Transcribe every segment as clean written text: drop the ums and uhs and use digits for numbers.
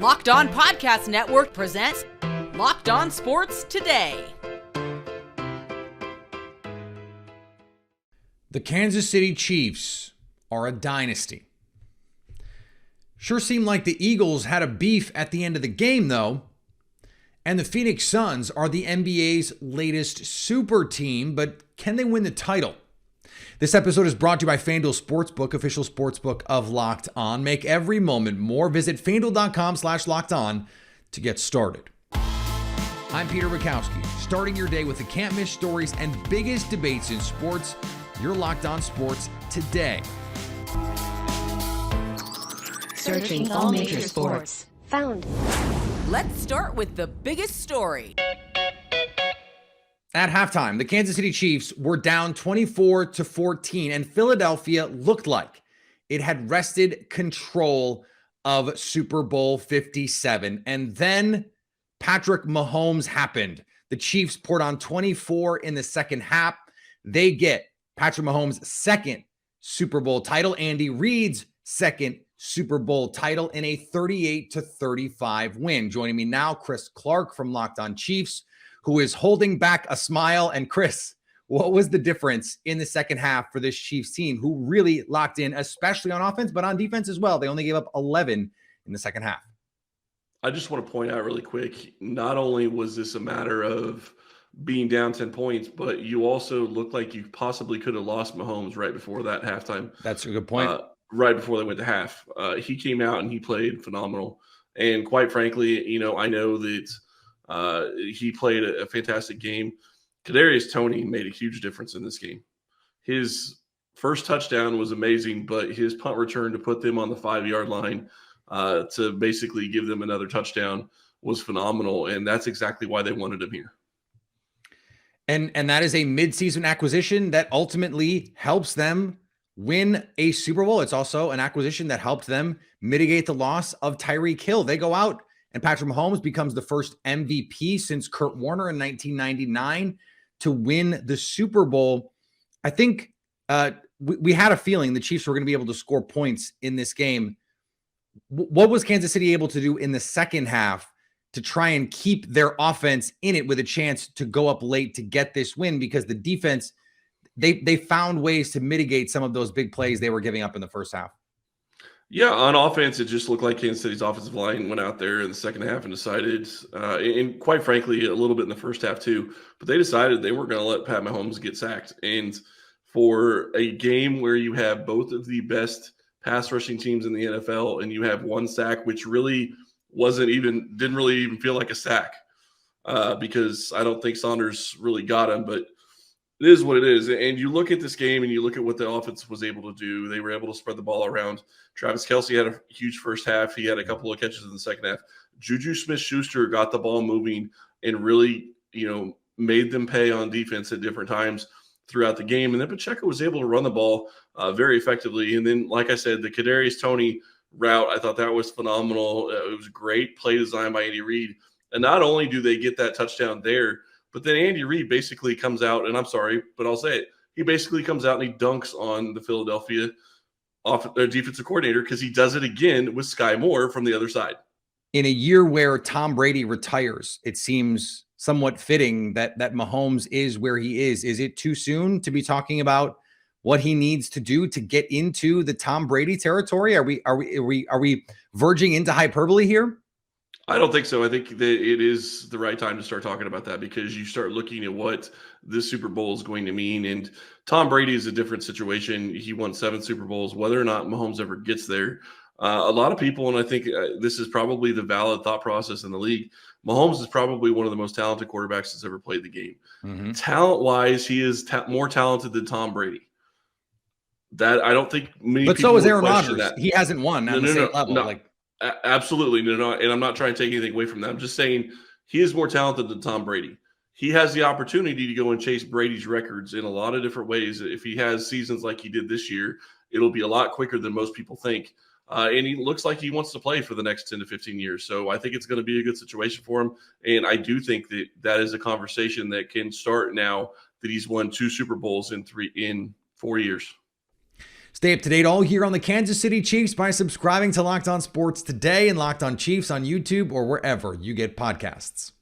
Locked On Podcast Network presents Locked On Sports Today. The Kansas City Chiefs are a dynasty. Sure seemed like the Eagles had a beef at the end of the game, though. And the Phoenix Suns are the NBA's latest super team, but can they win the title? This episode is brought to you by FanDuel Sportsbook, official sportsbook of Locked On. Make every moment more. Visit FanDuel.com/LockedOn to get started. I'm Peter Bukowski, starting your day with the can't-miss stories and biggest debates in sports. You're Locked On Sports Today. Searching all major sports. Found. Let's start with the biggest story. At halftime, the Kansas City Chiefs were down 24-14, and Philadelphia looked like it had wrested control of Super Bowl 57. And then Patrick Mahomes happened. The Chiefs poured on 24 in the second half. They get Patrick Mahomes' second Super Bowl title, Andy Reid's second Super Bowl title in a 38-35 win. Joining me now, Chris Clark from Locked On Chiefs, who is holding back a smile. And Chris, what was the difference in the second half for this Chiefs team, who really locked in, especially on offense, but on defense as well? They only gave up 11 in the second half. I just want to point out really quick, not only was this a matter of being down 10 points, but you also looked like you possibly could have lost Mahomes right before that halftime. That's a good point. Right before they went to half. He came out and he played phenomenal. And quite frankly, I know that he played a fantastic game. Kadarius Toney made a huge difference in this game. His first touchdown was amazing, but his punt return to put them on the 5-yard line to basically give them another touchdown was phenomenal, and that's exactly why they wanted him here. And that is a midseason acquisition that ultimately helps them win a Super Bowl. It's also an acquisition that helped them mitigate the loss of Tyreek Hill. They go out, and Patrick Mahomes becomes the first MVP since Kurt Warner in 1999 to win the Super Bowl. I think we had a feeling the Chiefs were going to be able to score points in this game. What was Kansas City able to do in the second half to try and keep their offense in it with a chance to go up late to get this win? Because the defense, they found ways to mitigate some of those big plays they were giving up in the first half. Yeah, on offense, it just looked like Kansas City's offensive line went out there in the second half and decided, and quite frankly, a little bit in the first half too, but they decided they weren't going to let Pat Mahomes get sacked. And for a game where you have both of the best pass rushing teams in the NFL and you have one sack, which really didn't really even feel like a sack because I don't think Saunders really got him, but it is what it is. And you look at this game and you look at what the offense was able to do. They were able to spread the ball around. Travis Kelce had a huge first half. He had a couple of catches in the second half. Juju Smith-Schuster got the ball moving and really, made them pay on defense at different times throughout the game. And then Pacheco was able to run the ball very effectively. And then, like I said, the Kadarius Toney route, I thought that was phenomenal. It was great play design by Andy Reid. And not only do they get that touchdown there, but then Andy Reid basically comes out, and I'm sorry, but I'll say it. He basically comes out and he dunks on the Philadelphia defensive coordinator because he does it again with Sky Moore from the other side. In a year where Tom Brady retires, it seems somewhat fitting that Mahomes is where he is. Is it too soon to be talking about what he needs to do to get into the Tom Brady territory? Are we verging into hyperbole here? I don't think so. I think that it is the right time to start talking about that because you start looking at what this Super Bowl is going to mean. And Tom Brady is a different situation. He won 7 Super Bowls. Whether or not Mahomes ever gets there, a lot of people, and I think this is probably the valid thought process in the league, Mahomes is probably one of the most talented quarterbacks that's ever played the game. Mm-hmm. Talent-wise, he is more talented than Tom Brady. That I don't think many people. But so is Aaron Rodgers. He hasn't won at the same level. No. Absolutely. No. And I'm not trying to take anything away from that. I'm just saying he is more talented than Tom Brady. He has the opportunity to go and chase Brady's records in a lot of different ways. If he has seasons like he did this year, it'll be a lot quicker than most people think. And he looks like he wants to play for the next 10 to 15 years. So I think it's going to be a good situation for him. And I do think that is a conversation that can start now that he's won 2 Super Bowls in 4 years. Stay up to date all year on the Kansas City Chiefs by subscribing to Locked On Sports Today and Locked On Chiefs on YouTube or wherever you get podcasts.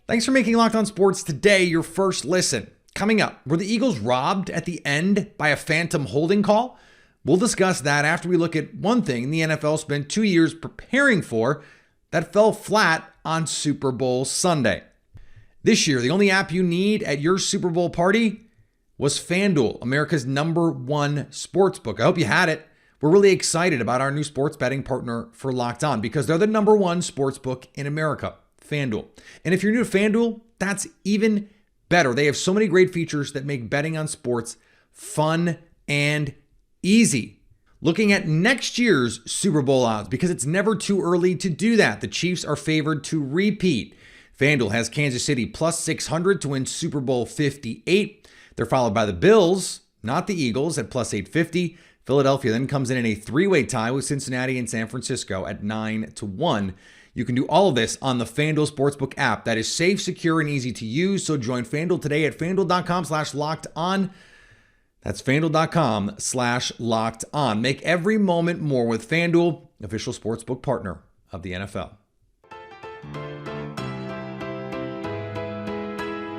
Thanks for making Locked On Sports Today your first listen. Coming up, were the Eagles robbed at the end by a phantom holding call? We'll discuss that after we look at one thing the NFL spent 2 years preparing for that fell flat on Super Bowl Sunday. This year, the only app you need at your Super Bowl party was FanDuel, America's #1 sportsbook. I hope you had it. We're really excited about our new sports betting partner for Locked On because they're the #1 sportsbook in America, FanDuel. And if you're new to FanDuel, that's even better. They have so many great features that make betting on sports fun and easy. Looking at next year's Super Bowl odds, because it's never too early to do that. The Chiefs are favored to repeat. FanDuel has Kansas City plus 600 to win Super Bowl 58. They're followed by the Bills, not the Eagles, at plus 850. Philadelphia then comes in a three-way tie with Cincinnati and San Francisco at 9-1. You can do all of this on the FanDuel Sportsbook app that is safe, secure, and easy to use. So join FanDuel today at FanDuel.com/lockedon. That's FanDuel.com/lockedon. Make every moment more with FanDuel, official sportsbook partner of the NFL.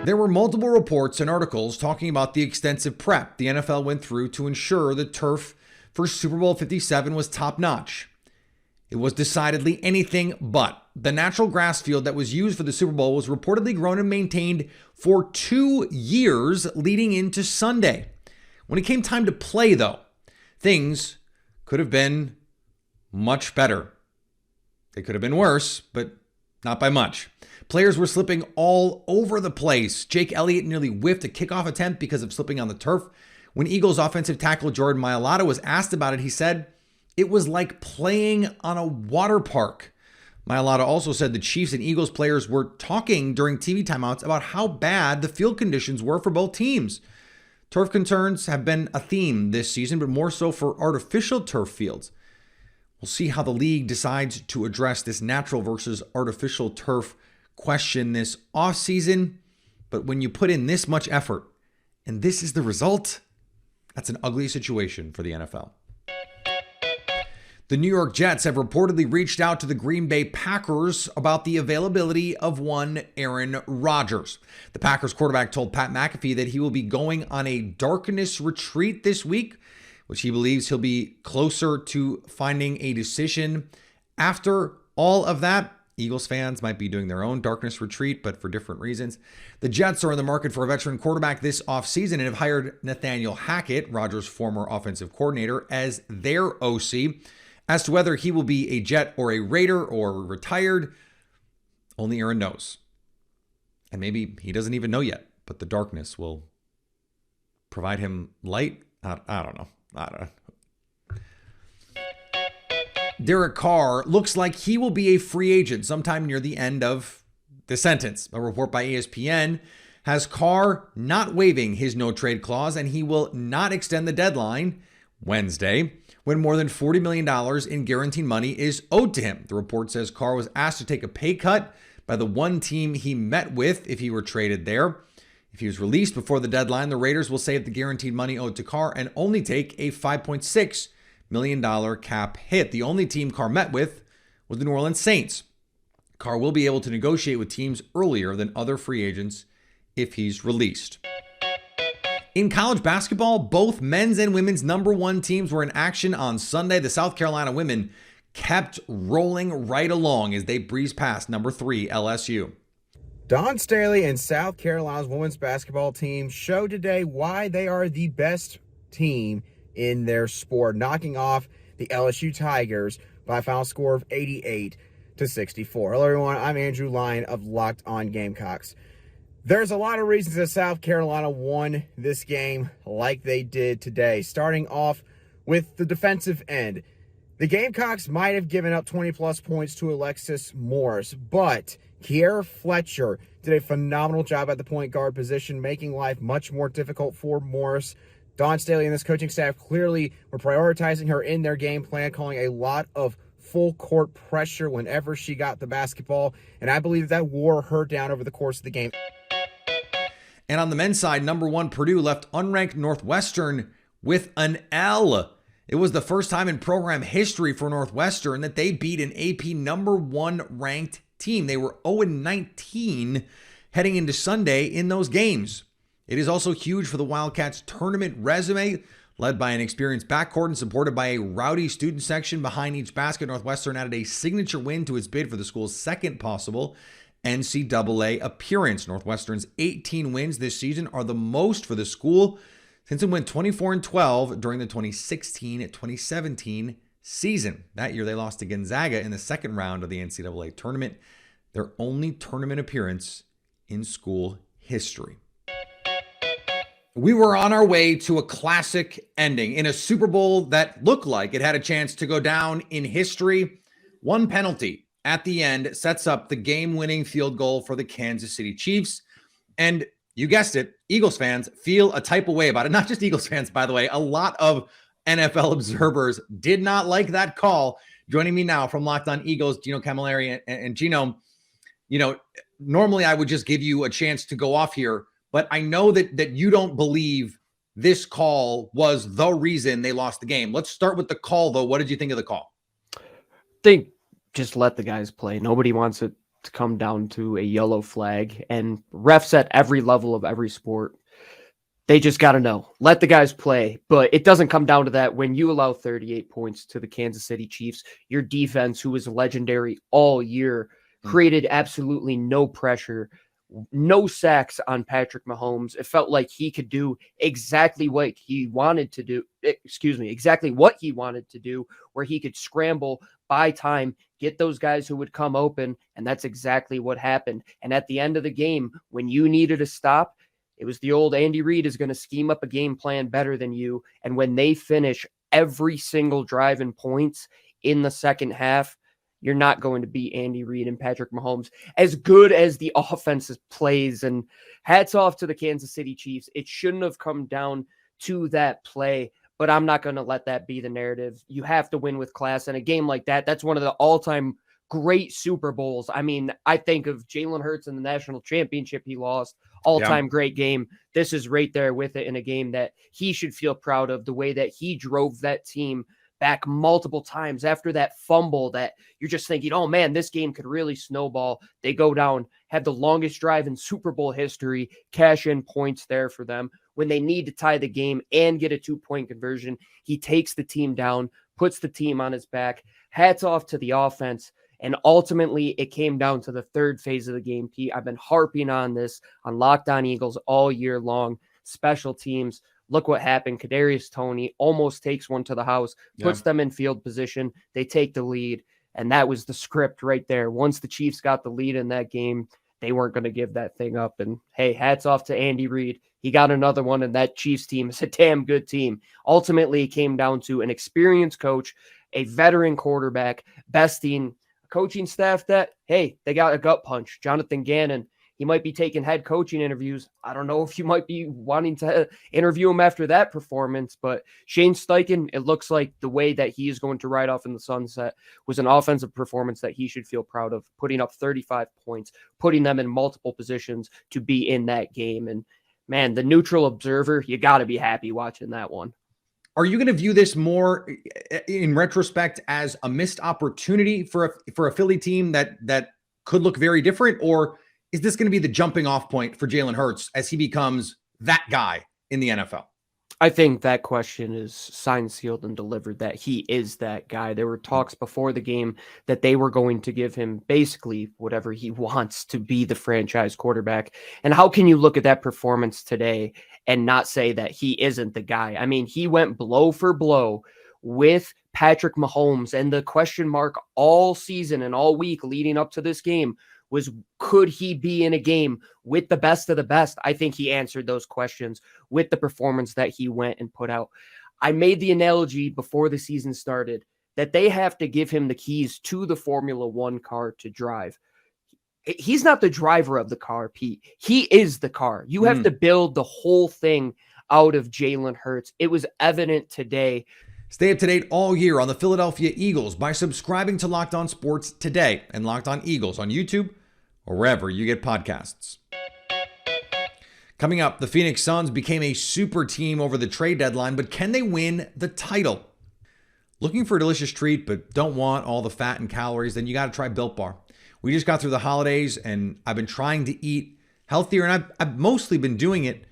There were multiple reports and articles talking about the extensive prep the NFL went through to ensure the turf for Super Bowl 57 was top-notch. It was decidedly anything but. The natural grass field that was used for the Super Bowl was reportedly grown and maintained for 2 years leading into Sunday. When it came time to play, though, things could have been much better. They could have been worse, but not by much. Players were slipping all over the place. Jake Elliott nearly whiffed a kickoff attempt because of slipping on the turf. When Eagles offensive tackle Jordan Mailata was asked about it, he said, "It was like playing on a water park." Mailata also said the Chiefs and Eagles players were talking during TV timeouts about how bad the field conditions were for both teams. Turf concerns have been a theme this season, but more so for artificial turf fields. We'll see how the league decides to address this natural versus artificial turf question this offseason. But when you put in this much effort and this is the result, that's an ugly situation for the NFL. The New York Jets have reportedly reached out to the Green Bay Packers about the availability of one Aaron Rodgers. The Packers quarterback told Pat McAfee that he will be going on a darkness retreat this week, which he believes he'll be closer to finding a decision. After all of that, Eagles fans might be doing their own darkness retreat, but for different reasons. The Jets are in the market for a veteran quarterback this offseason and have hired Nathaniel Hackett, Rodgers' former offensive coordinator, as their OC. As to whether he will be a Jet or a Raider or retired, only Aaron knows. And maybe he doesn't even know yet, but the darkness will provide him light. I don't know. Derek Carr looks like he will be a free agent sometime near the end of the sentence. A report by ESPN has Carr not waiving his no-trade clause, and he will not extend the deadline Wednesday when more than $40 million in guaranteed money is owed to him. The report says Carr was asked to take a pay cut by the one team he met with if he were traded there. If he was released before the deadline, the Raiders will save the guaranteed money owed to Carr and only take a $5.6 million cap hit. The only team Carr met with was the New Orleans Saints. Carr will be able to negotiate with teams earlier than other free agents if he's released. In college basketball, both men's and women's #1 teams were in action on Sunday. The South Carolina women kept rolling right along as they breezed past #3 LSU. Dawn Staley and South Carolina's women's basketball team showed today why they are the best team in their sport, knocking off the LSU Tigers by a final score of 88-64. Hello, everyone. I'm Andrew Lyon of Locked On Gamecocks. There's a lot of reasons that South Carolina won this game like they did today, starting off with the defensive end. The Gamecocks might have given up 20-plus points to Alexis Morris, but Kiera Fletcher did a phenomenal job at the point guard position, making life much more difficult for Morris. Dawn Staley and this coaching staff clearly were prioritizing her in their game plan, calling a lot of full court pressure whenever she got the basketball, and I believe that wore her down over the course of the game. And on the men's side, #1 Purdue left unranked Northwestern with an L. It was the first time in program history for Northwestern that they beat an AP number 1 ranked team. They were 0-19 heading into Sunday in those games. It is also huge for the Wildcats' tournament resume, led by an experienced backcourt and supported by a rowdy student section behind each basket. Northwestern added a signature win to its bid for the school's second possible NCAA appearance. Northwestern's 18 wins this season are the most for the school since it went 24-12 during the 2016-2017 season. That year, they lost to Gonzaga in the second round of the NCAA tournament, their only tournament appearance in school history. We were on our way to a classic ending in a Super Bowl that looked like it had a chance to go down in history. One penalty at the end sets up the game-winning field goal for the Kansas City Chiefs. And you guessed it, Eagles fans feel a type of way about it. Not just Eagles fans, by the way. A lot of NFL observers did not like that call. Joining me now from Locked On Eagles, Gino Camilleri. And Gino, normally I would just give you a chance to go off here, but I know that you don't believe this call was the reason they lost the game. Let's start with the call, though. What did you think of the call? I think just let the guys play. Nobody wants it to come down to a yellow flag, and refs at every level of every sport, they just got to know. Let the guys play, but it doesn't come down to that when you allow 38 points to the Kansas City Chiefs. Your defense, who was legendary all year, created absolutely no pressure, no sacks on Patrick Mahomes. It felt like he could do exactly what he wanted to do. Exactly what he wanted to do, where he could scramble, buy time, get those guys who would come open. And that's exactly what happened. And at the end of the game, when you needed a stop, it was the old Andy Reid is going to scheme up a game plan better than you. And when they finish every single drive in points in the second half, you're not going to beat Andy Reid and Patrick Mahomes. As good as the offense plays, and hats off to the Kansas City Chiefs, it shouldn't have come down to that play, but I'm not going to let that be the narrative. You have to win with class, and a game like that, that's one of the all-time great Super Bowls. I mean, I think of Jalen Hurts in the national championship he lost, all-time great game. This is right there with it in a game that he should feel proud of, the way that he drove that team back multiple times after that fumble that you're just thinking, oh man, this game could really snowball. They go down, have the longest drive in Super Bowl history, cash in points there for them. When they need to tie the game and get a 2-point conversion, he takes the team down, puts the team on his back. Hats off to the offense. And ultimately, it came down to the third phase of the game, Pete. I've been harping on this on Locked On Eagles all year long. Special teams. Look what happened. Kadarius Toney almost takes one to the house, puts them in field position. They take the lead, and that was the script right there. Once the Chiefs got the lead in that game, they weren't going to give that thing up. And, hey, hats off to Andy Reid. He got another one, and that Chiefs team is a damn good team. Ultimately, it came down to an experienced coach, a veteran quarterback, besting a coaching staff that, hey, they got a gut punch. Jonathan Gannon, he might be taking head coaching interviews. I don't know if you might be wanting to interview him after that performance, but Shane Steichen, it looks like the way that he is going to ride off in the sunset was an offensive performance that he should feel proud of, putting up 35 points, putting them in multiple positions to be in that game. And man, the neutral observer, you got to be happy watching that one. Are you going to view this more in retrospect as a missed opportunity for a Philly team that could look very different, or is this going to be the jumping off point for Jalen Hurts as he becomes that guy in the NFL? I think that question is signed, sealed, and delivered, that he is that guy. There were talks before the game that they were going to give him basically whatever he wants to be the franchise quarterback. And how can you look at that performance today and not say that he isn't the guy? I mean, he went blow for blow with Patrick Mahomes, and the question mark all season and all week leading up to this game was, could he be in a game with the best of the best? I think he answered those questions with the performance that he went and put out. I made the analogy before the season started that they have to give him the keys to the Formula One car to drive. He's not the driver of the car, Pete. He is the car. You have to build the whole thing out of Jalen Hurts. It was evident today. Stay up to date all year on the Philadelphia Eagles by subscribing to Locked On Sports today and Locked On Eagles on YouTube or wherever you get podcasts. Coming up, the Phoenix Suns became a super team over the trade deadline, but can they win the title? Looking for a delicious treat, but don't want all the fat and calories, then you got to try Built Bar. We just got through the holidays, and I've been trying to eat healthier, and I've mostly been doing it.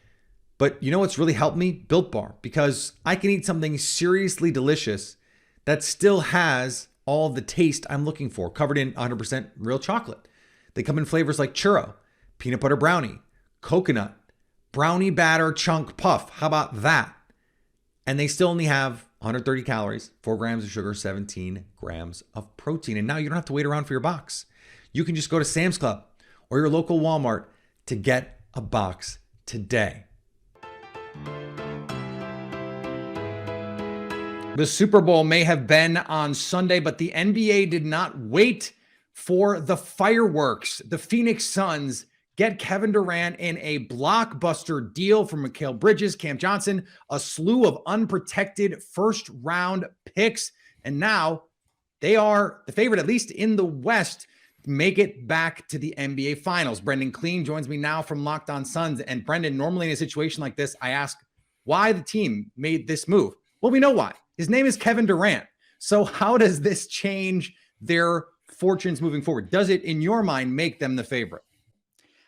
But you know what's really helped me? Built Bar, because I can eat something seriously delicious that still has all the taste I'm looking for, covered in 100% real chocolate. They come in flavors like churro, peanut butter brownie, coconut, brownie batter chunk puff. How about that? And they still only have 130 calories, 4 grams of sugar, 17 grams of protein. And now you don't have to wait around for your box. You can just go to Sam's Club or your local Walmart to get a box today. The Super Bowl may have been on Sunday, but the NBA did not wait for the fireworks. The Phoenix Suns get Kevin Durant in a blockbuster deal from Mikal Bridges, Cam Johnson, a slew of unprotected first-round picks, and now they are the favorite, at least in the West, to make it back to the NBA Finals. Brendan Clean joins me now from Locked On Suns. And Brendan, normally in a situation like this, I ask why the team made this move. Well, we know why. His name is Kevin Durant. So how does this change their fortunes moving forward? Does it, in your mind, make them the favorite?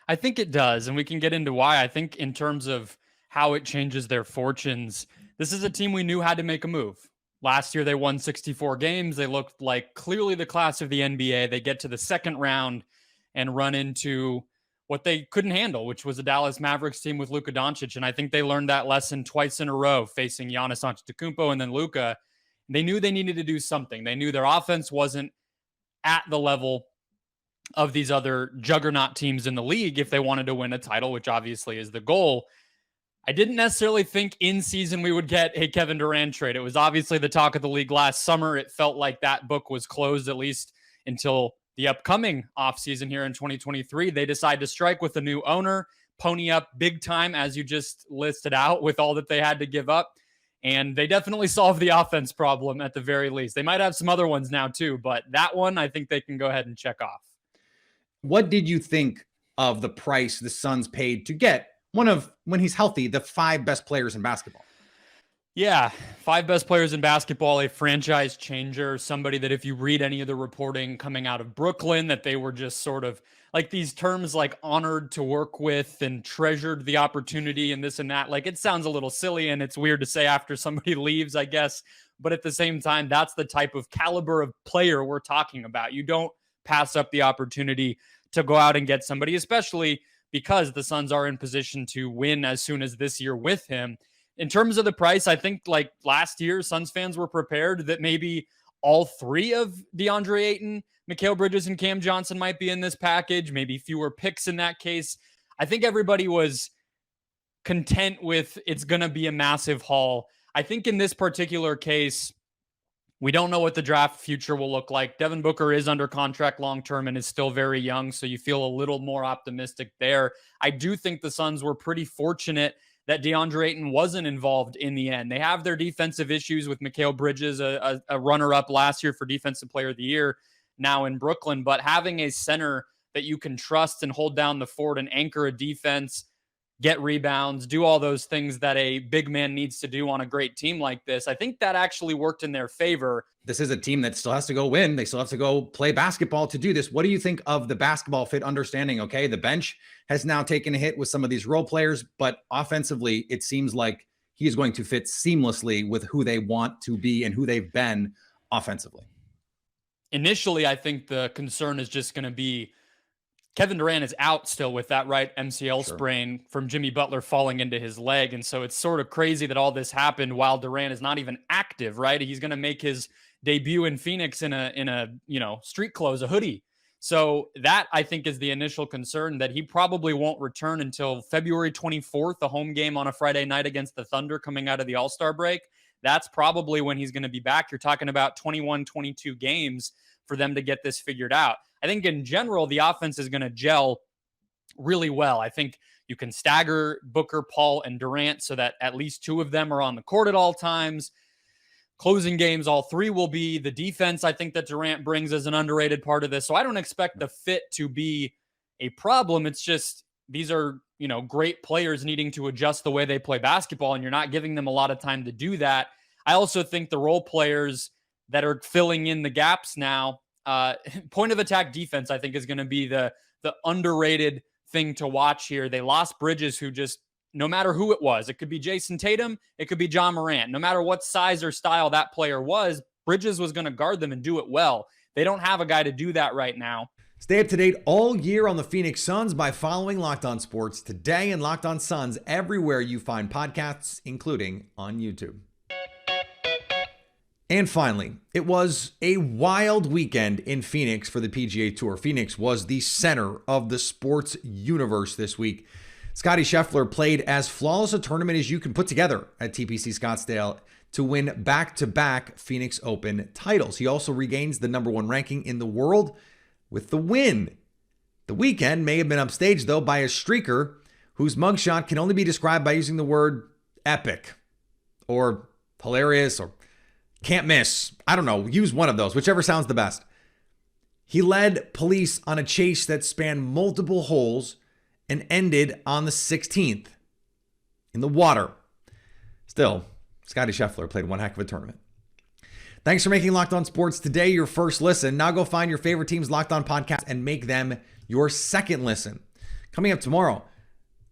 I think it does, and we can get into why. I think in terms of how it changes their fortunes, this is a team we knew had to make a move. Last year, they won 64 games. They looked like clearly the class of the NBA. They get to the second round and run into what they couldn't handle, which was a Dallas Mavericks team with Luka Doncic. And I think they learned that lesson twice in a row, facing Giannis Antetokounmpo and then Luka. They knew they needed to do something. They knew their offense wasn't at the level of these other juggernaut teams in the league if they wanted to win a title, which obviously is the goal. I didn't necessarily think in season we would get a Kevin Durant trade. It was obviously the talk of the league last summer. It felt like that book was closed, at least until the upcoming offseason here in 2023. They decide to strike with a new owner, pony up big time, as you just listed out, with all that they had to give up. And they definitely solved the offense problem at the very least. They might have some other ones now too, but that one I think they can go ahead and check off. What did you think of the price the Suns paid to get one of, when he's healthy, the 5 best players in basketball? Yeah, 5 best players in basketball, a franchise changer, somebody that if you read any of the reporting coming out of Brooklyn, that they were just sort of like these terms like honored to work with and treasured the opportunity and this and that. Like, it sounds a little silly and it's weird to say after somebody leaves, I guess. But at the same time, that's the type of caliber of player we're talking about. You don't pass up the opportunity to go out and get somebody, especially because the Suns are in position to win as soon as this year with him. In terms of the price, I think like last year, Suns fans were prepared that maybe all 3 of DeAndre Ayton, Mikal Bridges, and Cam Johnson might be in this package, maybe fewer picks in that case. I think everybody was content with it's going to be a massive haul. I think in this particular case, we don't know what the draft future will look like. Devin Booker is under contract long-term and is still very young, so you feel a little more optimistic there. I do think the Suns were pretty fortunate that DeAndre Ayton wasn't involved in the end. They have their defensive issues with Mikal Bridges, a runner-up last year for Defensive Player of the Year, now in Brooklyn. But having a center that you can trust and hold down the fort and anchor a defense, get rebounds, do all those things that a big man needs to do on a great team like this, I think that actually worked in their favor. This is a team that still has to go win. They still have to go play basketball to do this. What do you think of the basketball fit understanding? Okay, the bench has now taken a hit with some of these role players, but offensively, it seems like he is going to fit seamlessly with who they want to be and who they've been offensively. Initially, I think the concern is just going to be Kevin Durant is out still with that right MCL sprain from Jimmy Butler falling into his leg. And so it's sort of crazy that all this happened while Durant is not even active, right? He's going to make his debut in Phoenix in a street clothes, a hoodie. So that, I think, is the initial concern, that he probably won't return until February 24th, a home game on a Friday night against the Thunder coming out of the All-Star break. That's probably when he's going to be back. You're talking about 21, 22 games for them to get this figured out. I think in general, the offense is going to gel really well. I think you can stagger Booker, Paul, and Durant so that at least 2 of them are on the court at all times. Closing games, all 3 will be. The defense, I think, that Durant brings as an underrated part of this. So I don't expect the fit to be a problem. It's just these are great players needing to adjust the way they play basketball, and you're not giving them a lot of time to do that. I also think the role players that are filling in the gaps now, point of attack defense, I think is going to be the underrated thing to watch here. They lost Bridges, who just, no matter who it was, it could be Jason Tatum, it could be John Morant, no matter what size or style that player was, Bridges was going to guard them and do it well. They don't have a guy to do that right now. Stay up to date all year on the Phoenix Suns by following Locked On Sports Today and Locked On Suns everywhere you find podcasts, including on YouTube. And finally, it was a wild weekend in Phoenix for the PGA Tour. Phoenix was the center of the sports universe this week. Scottie Scheffler played as flawless a tournament as you can put together at TPC Scottsdale to win back-to-back Phoenix Open titles. He also regains the #1 ranking in the world with the win. The weekend may have been upstaged, though, by a streaker whose mugshot can only be described by using the word epic or hilarious or can't miss. I don't know. Use one of those, whichever sounds the best. He led police on a chase that spanned multiple holes and ended on the 16th in the water. Still, Scottie Scheffler played one heck of a tournament. Thanks for making Locked On Sports Today your first listen. Now go find your favorite team's Locked On podcast and make them your second listen. Coming up tomorrow,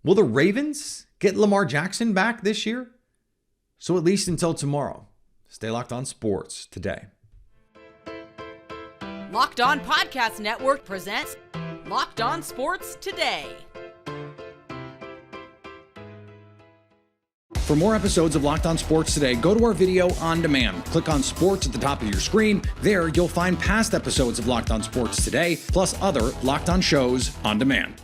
will the Ravens get Lamar Jackson back this year? So at least until tomorrow, stay locked on sports today. Locked On Podcast Network presents Locked On Sports Today. For more episodes of Locked On Sports Today, go to our video on demand. Click on sports at the top of your screen. There, you'll find past episodes of Locked On Sports Today, plus other Locked On shows on demand.